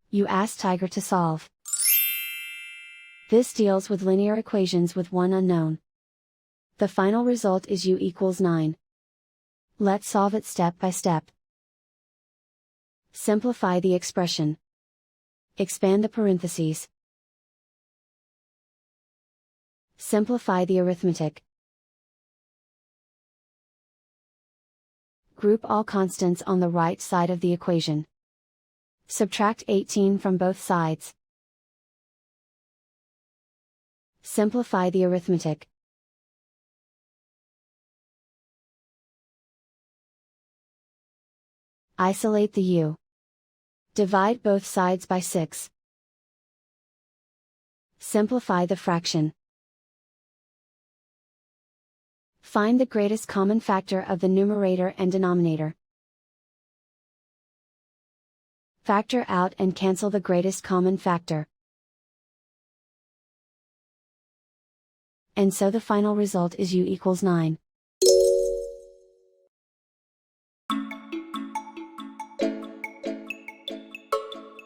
You ask Tiger to solve. This deals with linear equations with one unknown. The final result is u equals 9. Let's solve it step by step. Simplify the expression. Expand the parentheses. Simplify the arithmetic. Group all constants on the right side of the equation. Subtract 18 from both sides. Simplify the arithmetic. Isolate the u. Divide both sides by 6. Simplify the fraction. Find the greatest common factor of the numerator and denominator. Factor out and cancel the greatest common factor. And so the final result is u equals 9.